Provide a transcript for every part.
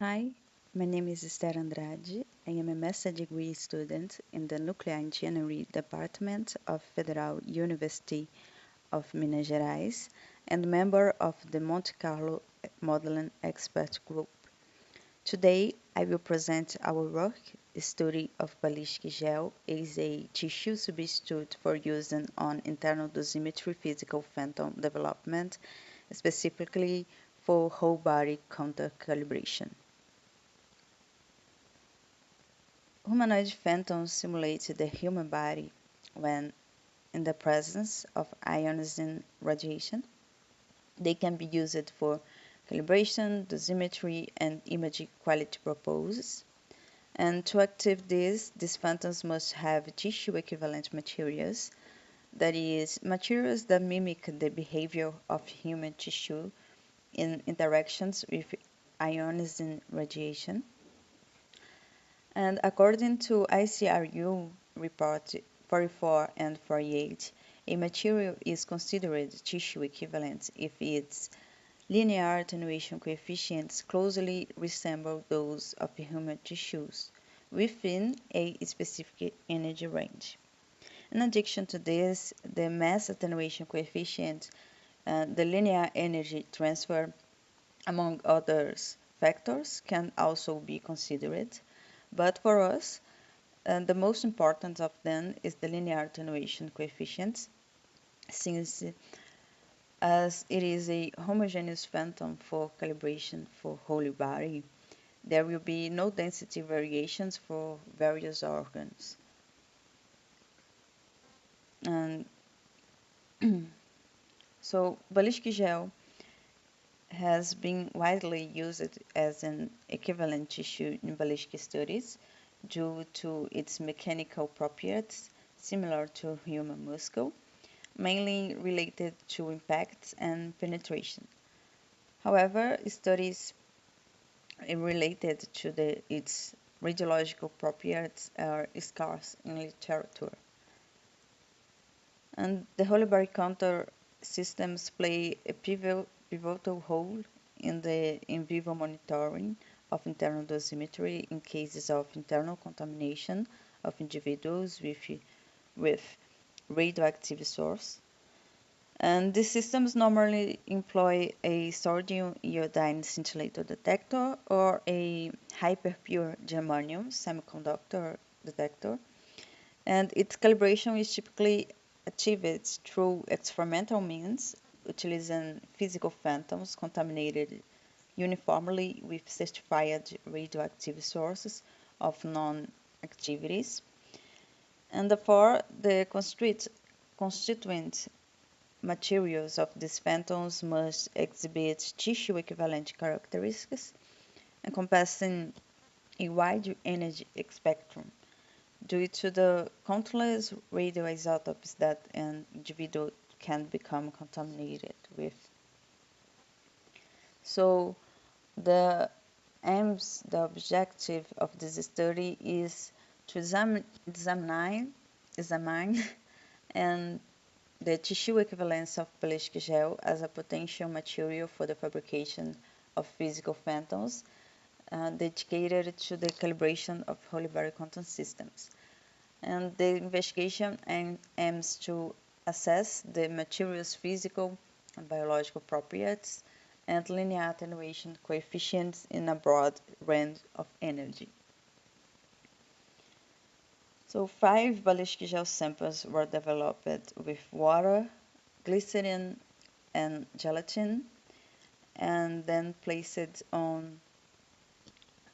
Hi, my name is Ester. I am a master degree student in the Nuclear Engineering Department of Federal University of Minas Gerais and member of the Monte Carlo Modeling Expert Group. Today, I will present our work, Study of Ballistic Gel as a tissue substitute for using on internal dosimetry physical phantom development, specifically for whole body counter calibration. Humanoid phantoms simulate the human body when in the presence of ionizing radiation. They can be used for calibration, dosimetry, and image quality purposes. And to activate these phantoms must have tissue equivalent materials, that is, materials that mimic the behavior of human tissue in interactions with ionizing radiation. And according to ICRU report 44 and 48, a material is considered tissue equivalent if its linear attenuation coefficients closely resemble those of human tissues within a specific energy range. In addition to this, the mass attenuation coefficient, the linear energy transfer, among others factors, can also be considered. But for us, the most important of them is the linear attenuation coefficient, since as it is a homogeneous phantom for calibration for whole body, there will be no density variations for various organs. And so ballistic gel has been widely used as an equivalent tissue in ballistic studies due to its mechanical properties similar to human muscle, mainly related to impact and penetration. However, studies related to its radiological properties are scarce in literature. And the whole body counter systems play a pivotal role in the in vivo monitoring of internal dosimetry in cases of internal contamination of individuals with radioactive source. And these systems normally employ a sodium iodine scintillator detector or a hyperpure germanium semiconductor detector. And its calibration is typically achieved through experimental means, utilizing physical phantoms contaminated uniformly with certified radioactive sources of known activities. And therefore, the constituent materials of these phantoms must exhibit tissue equivalent characteristics encompassing a wide energy spectrum due to the countless radioisotopes that an individual can become contaminated with. So the the objective of this study is to examine and the tissue equivalence of ballistic gel as a potential material for the fabrication of physical phantoms dedicated to the calibration of whole body content systems. And the investigation aims to assess the material's physical and biological properties and linear attenuation coefficients in a broad range of energy. So 5 ballistic gel samples were developed with water, glycerin, and gelatin, and then placed on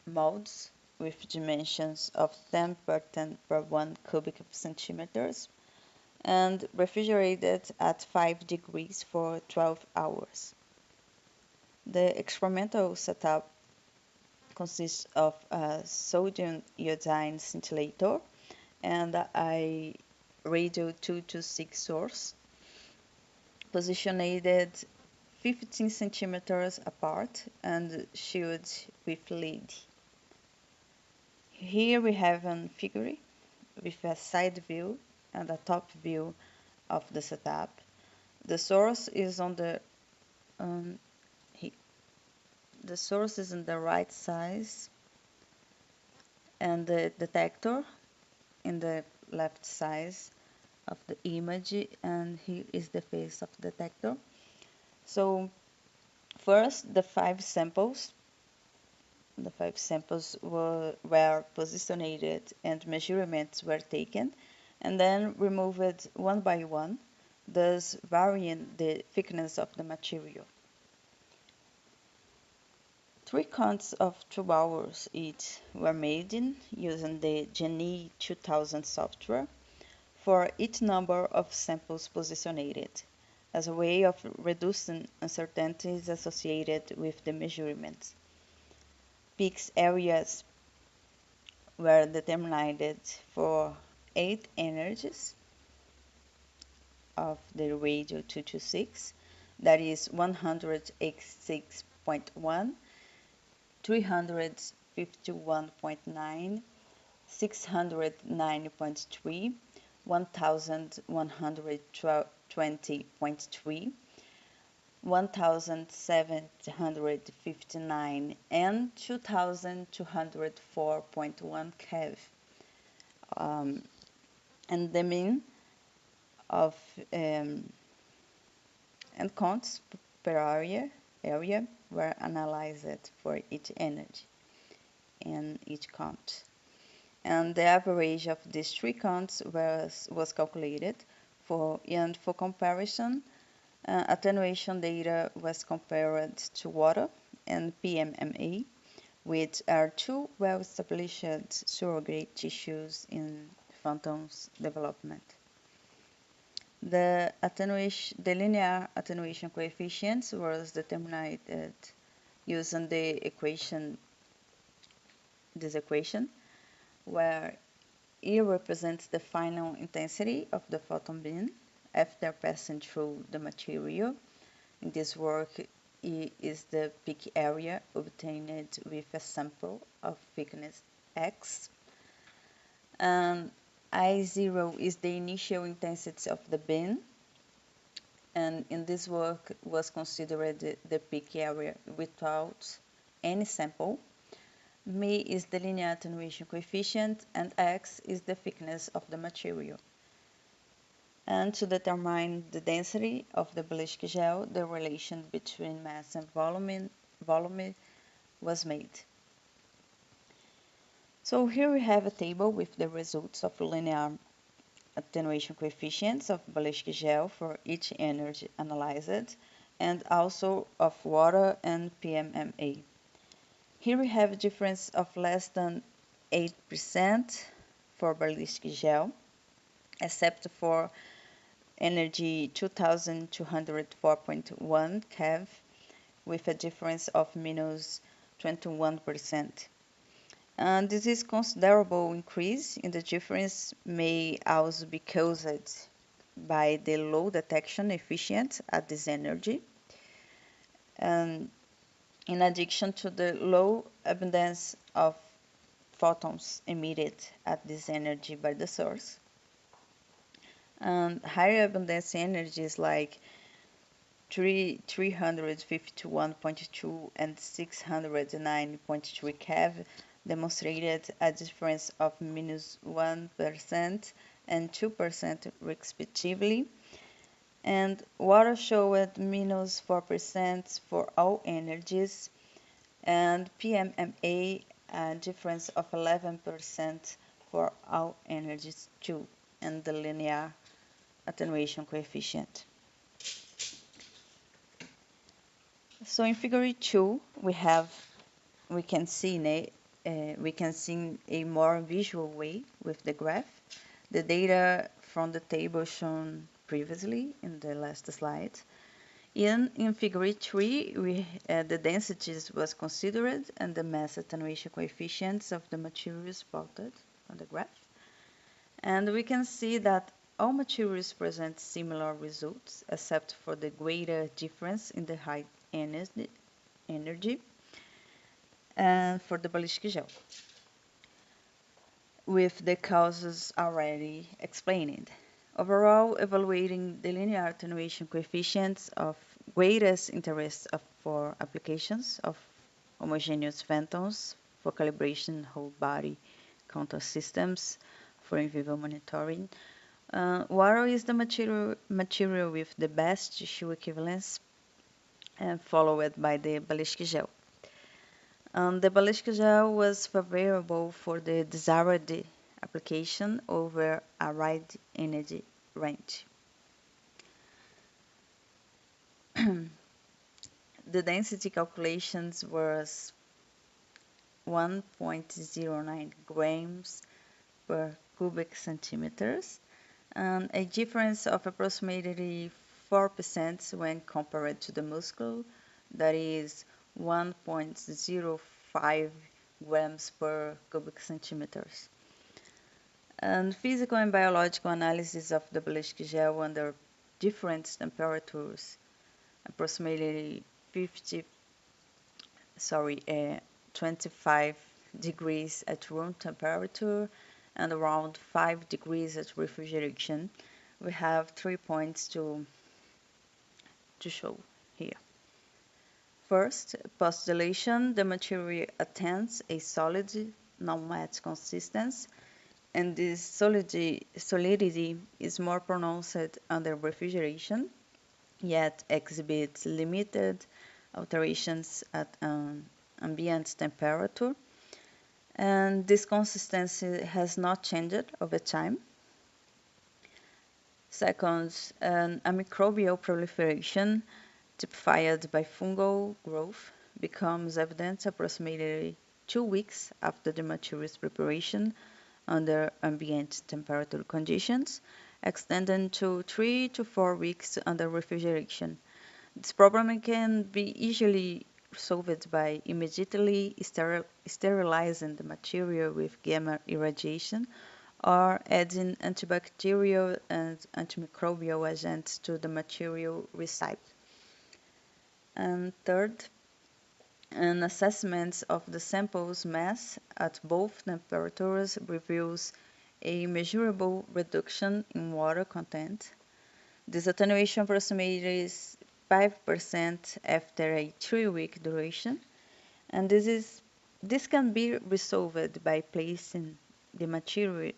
molds with dimensions of 10 per 10 per 1 cubic centimeters and refrigerated at 5 degrees for 12 hours. The experimental setup consists of a sodium iodine scintillator and a radio 226 source positioned 15 centimeters apart and shielded with lead. Here we have a figure with a side view and a top view of the setup. The source is on the the source is in the right size, and the detector in the left size of the image, and here is the face of the detector. So first, the five samples were positioned and measurements were taken, and then removed one by one, thus varying the thickness of the material. 3 counts of 2 hours each were made using the GENI 2000 software for each number of samples positioned, as a way of reducing uncertainties associated with the measurements. Peak areas were determined for 8 energies of the radio 226, that is 186.1, 351.9, 609.3, 1120.3, 1759, and 2204.1 keV. And the mean of and counts per area were analyzed for each energy and each count. And the average of these 3 counts was calculated and for comparison, attenuation data was compared to water and PMMA, which are 2 well-established surrogate tissues in phantoms development. The linear attenuation coefficient was determined using this equation, where E represents the final intensity of the photon beam after passing through the material. In this work, E is the peak area obtained with a sample of thickness X, and I0 is the initial intensity of the beam, and in this work was considered the peak area without any sample. M is the linear attenuation coefficient, and X is the thickness of the material. And to determine the density of the ballistic gel, the relation between mass and volume was made. So here we have a table with the results of linear attenuation coefficients of ballistic gel for each energy analyzed, and also of water and PMMA. Here we have a difference of less than 8% for ballistic gel, except for energy 2204.1 keV, with a difference of minus 21%. And this is considerable increase in the difference may also be caused by the low detection efficiency at this energy, and in addition to the low abundance of photons emitted at this energy by the source. And higher abundance energies like 351.2 and 609.3 keV demonstrated a difference of minus 1% and 2% respectively, and water showed minus 4% for all energies, and PMMA a difference of 11% for all energies too, and the linear attenuation coefficient. So in figure 2, we can see a more visual way with the graph the data from the table shown previously in the last slide. In figure 3, the densities was considered and the mass attenuation coefficients of the materials plotted on the graph. And we can see that all materials present similar results, except for the greater difference in the high energy and for the ballistic gel, with the causes already explained. Overall, evaluating the linear attenuation coefficients of greatest interest for applications of homogeneous photons for calibration whole body counter systems for in vivo monitoring. Water is the material with the best tissue equivalence, followed by the ballistic gel. The ballistic gel was favorable for the desired application over a wide energy range. The density calculations was 1.09 grams per cubic centimeters, and a difference of approximately 4% when compared to the muscle, that is 1.05 grams per cubic centimeters. And physical and biological analysis of the ballistic gel under different temperatures, approximately 25 degrees at room temperature and around 5 degrees at refrigeration. We have 3 points to show here. First, post-dilation, the material attains a solid non-wet consistency, and this solidity is more pronounced under refrigeration, yet exhibits limited alterations at ambient temperature. And this consistency has not changed over time. Second, a microbial proliferation typified by fungal growth becomes evident approximately 2 weeks after the material's preparation under ambient temperature conditions, extending to 3 to 4 weeks under refrigeration. This problem can be easily solved by immediately sterilizing the material with gamma irradiation or adding antibacterial and antimicrobial agents to the material recycled. And third, an assessment of the sample's mass at both temperatures reveals a measurable reduction in water content. This attenuation approximates 5% after a 3-week duration, and this can be resolved by placing the material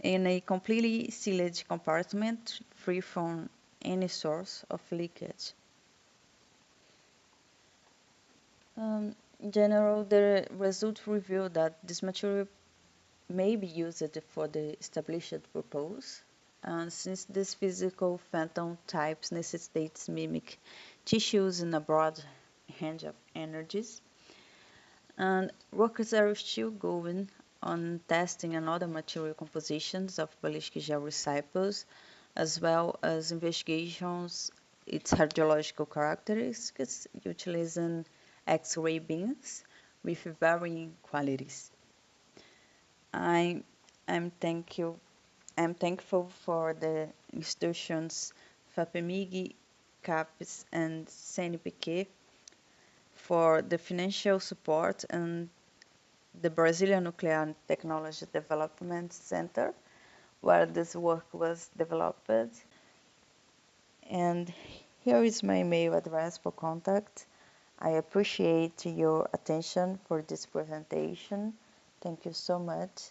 in a completely sealed compartment free from any source of leakage. In general, the results reveal that this material may be used for the established purpose, and since these physical phantom types necessitates mimic tissues in a broad range of energies, and workers are still going on testing another material compositions of ballistic gel recycles, as well as investigations its radiological characteristics utilizing X-ray beams with varying qualities. I'm thankful for the institutions FAPEMIG, CAPES, and CNPq for the financial support, and the Brazilian Nuclear Technology Development Center, where this work was developed. And here is my email address for contact. I appreciate your attention for this presentation. Thank you so much.